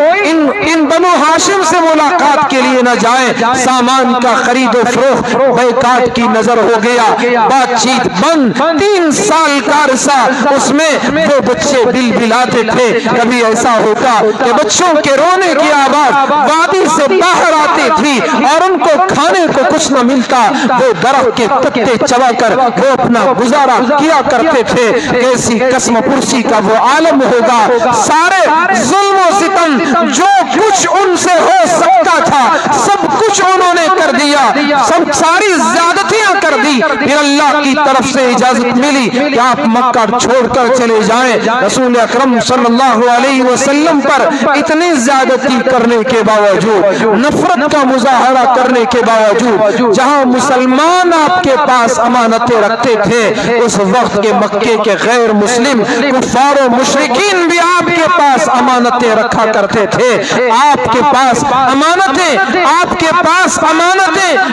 ان بنو ہاشم سے ملاقات کے لیے نہ جائے، سامان کا خرید و فروخت بیکاٹ کی نظر ہو گیا، بات چیت بند، 3 سال کا عرصہ، اس میں وہ بچے بل بلاتے تھے۔ کبھی ایسا ہوتا کہ بچوں کے رونے کی آواز وادی سے باہر آتی تھی اور ان کو کھانے کو کچھ نہ ملتا، وہ درخت کے پتے چبا کر وہ اپنا گزارا کیا کرتے تھے۔ کیسی قسم پرسی کا وہ عالم ہوگا، سارے ظلم و ستم جو کچھ ان سے ہو سکتا تھا سب کچھ انہوں نے کر دیا، ساری زیادتیاں کر دی۔ پھر اللہ کی طرف سے اجازت ملی کہ آپ مکہ چھوڑ کر چلے جائیں۔ رسول اکرم صلی اللہ علیہ وسلم پر اتنی زیادتی کرنے کے باوجود، نفرت کا مظاہرہ کرنے کے باوجود، جہاں مسلمان آپ کے پاس امانتیں رکھتے تھے، اس وقت کے مکے کے غیر مسلم کفار و مشرکین بھی آپ کے پاس امانتیں رکھا کرتے تھے۔ آپ کے پاس امانتیں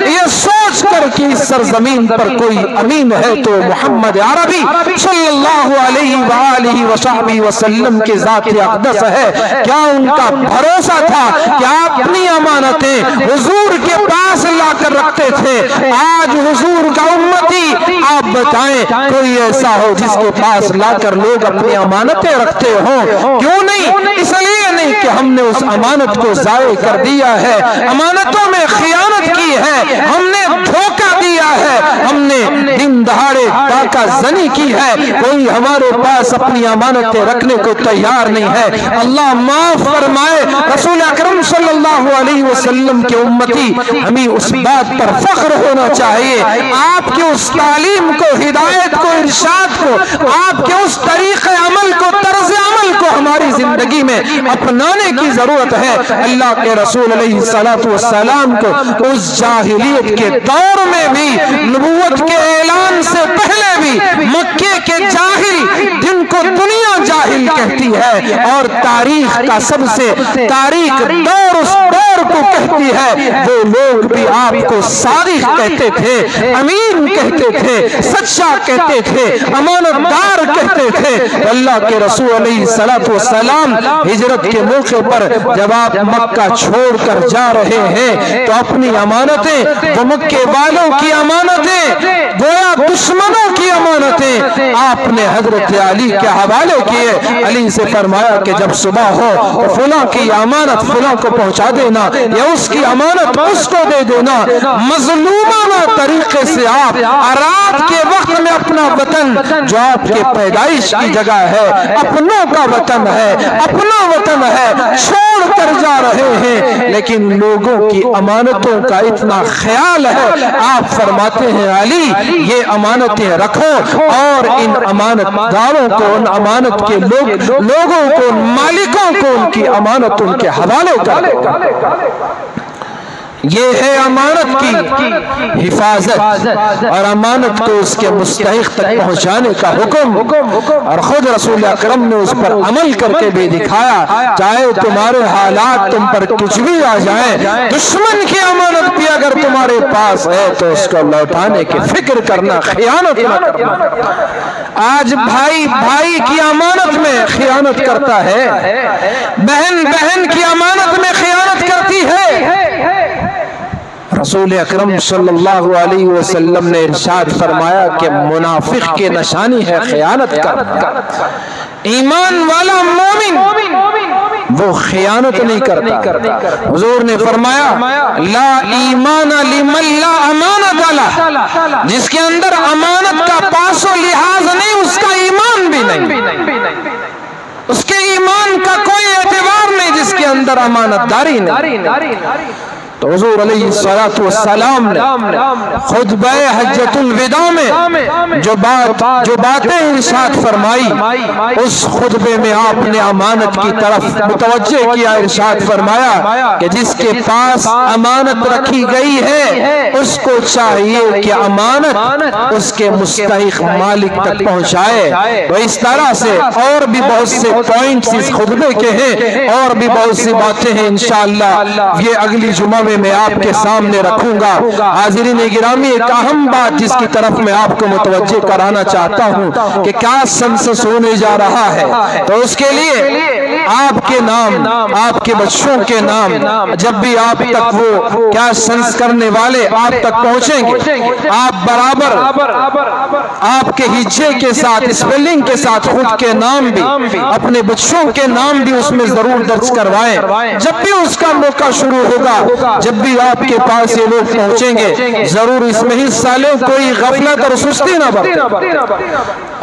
یہ سوچ کر کی اس سرزمین پر کوئی امین ہے تو محمد عربی صلی اللہ علیہ وآلہ وصحبہ وسلم کی ذات اقدس ہے۔ کیا ان کا بھروسہ تھا کہ آپ اپنی امانتیں حضور کے پاس لا کر رکھتے تھے؟ آج حضور کا امتی آپ بتائیں کوئی ایسا ہو جس کے پاس لا کر لوگ اپنی امانتیں رکھتے ہوں؟ کیوں نہیں؟ اس لیے نہیں کہ ہم نے اس امانت کو ضائع کر دیا ہے، امانتوں میں خیانت کی ہے، ہم نے دھوکہ دیا ہے، ہم نے دن دہاڑے ڈاکہ زنی کی ہے، کوئی ہمارے پاس اپنی امانتیں رکھنے کو تیار نہیں ہے۔ اللہ معاف فرمائے۔ رسول اکرم صلی اللہ علیہ وسلم کے امتی ہمیں اس بات پر فخر ہونا چاہیے، آپ کے اس تعلیم کو، ہدایت کو، ارشاد کو، آپ کے اس طریقہ عمل کو، طرز عمل کو ہماری زندگی میں اپنانے کی ضرورت ہے۔ اللہ کے رسول علیہ السلام کو اس جاہلیت کے دور میں بھی، نبوت کے اعلان سے پہلے بھی، مکے کے جاہل جن کو دنیا جاہل کہتی ہے اور تاریخ کا سب سے تاریخ دور اس دور کو کہتی ہے، وہ لوگ بھی آپ کو صادق کہتے تھے، امین کہتے تھے، سچا کہتے تھے، امانتدار کہتے تھے۔ اللہ کے رسول علیہ السلام ہجرت کے موقع پر جب آپ مکہ چھوڑ کر جا رہے ہیں تو اپنی امانتیں، وہ مکے والوں کی امانتیں، گویا دشمنوں کی امانتیں آپ نے حضرت علی کے حوالے کیے۔ علی سے فرمایا کہ جب صبح ہو فلاں کی امانت فلاں کو پہنچا دینا، یا اس کی امانت اس کو دے دینا۔ مظلومانہ طریقے سے آپ رات کے وقت میں اپنا وطن جو آپ کے پیدائش کی جگہ ہے، اپنوں کا وطن ہے، اپنا وطن ہے، چھوڑ کر جا رہے ہیں، لیکن لوگوں کی امانتوں کا اتنا خیال ہے۔ آپ فرماتے ہیں علی یہ امانتیں رکھو اور ان امانت داروں کو، ان امانت کے لوگوں کو، مالکوں کو ان کی امانتوں کے حوالے کر دو۔ یہ ہے امانت کی حفاظت اور امانت کو اس کے مستحق تک پہنچانے کا حکم، اور خود رسول اکرم نے اس پر عمل کر کے بھی دکھایا۔ چاہے تمہارے حالات تم پر کچھ بھی آ جائیں، دشمن کی امانت بھی اگر تمہارے پاس ہے تو اس کو لوٹانے کی فکر کرنا، خیانت نہ کرنا۔ آج بھائی بھائی کی امانت میں خیانت کرتا ہے، بہن بہن کی امانت میں خیانت کرتی ہے۔ رسول اکرم صلی اللہ علیہ وسلم نے ارشاد فرمایا کہ منافق کی نشانی ہے خیانت کرنا، ایمان والا مومن وہ خیانت نہیں کرتا۔ حضور نے فرمایا لا ایمان لمن لا امانت له، جس کے اندر امانت کا پاس و لحاظ نہیں اس کا ایمان بھی نہیں، اس کے ایمان کا کوئی اعتبار نہیں جس کے اندر امانت داری نہیں۔ تو حضور علیہ السلام نے خطبہ حجۃ الوداع میں جو باتیں ارشاد فرمائی، اس خطبے میں آپ نے امانت کی طرف متوجہ کیا۔ ارشاد فرمایا کہ جس کے پاس امانت رکھی گئی ہے اس کو چاہیے کہ امانت اس کے مستحق مالک تک پہنچائے۔ تو اس طرح سے اور بھی بہت سے پوائنٹس اس خطبے کے ہیں، اور بھی بہت سی باتیں ہیں، انشاءاللہ یہ اگلی جمعہ میں آپ کے سامنے رکھوں گا۔ حاضرین گرامی، ایک اہم بات جس کی طرف میں آپ کو متوجہ کرانا چاہتا ہوں کہ کیا سنسس ہونے جا رہا ہے، تو اس کے لیے آپ کے نام، آپ کے بچوں کے نام جب بھی آپ تک وہ کیا سنس کرنے والے آپ تک پہنچیں گے، آپ برابر آپ کے ہجے کے ساتھ، اسپیلنگ کے ساتھ خود کے نام بھی، اپنے بچوں کے نام بھی اس میں ضرور درج کروائیں۔ جب بھی اس کا موقع شروع ہوگا، جب بھی آپ کے پاس یہ لوگ پہنچیں گے، ضرور اس میں حصہ لیں، کوئی غفلت اور سستی نہ برتیں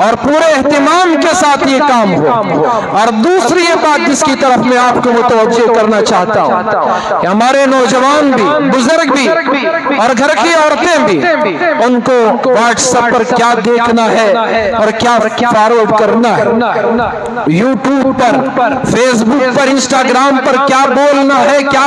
اور پورے اہتمام کے ساتھ یہ کام ہو۔ اور دوسری یہ بات جس کی طرف میں آپ کو متوجہ کرنا چاہتا ہوں کہ ہمارے نوجوان بھی، بزرگ بھی اور گھر کی عورتیں بھی، ان کو واٹس ایپ پر کیا دیکھنا ہے اور کیا فارورڈ کرنا ہے، یوٹیوب پر، فیس بک پر، انسٹاگرام پر کیا بولنا ہے، کیا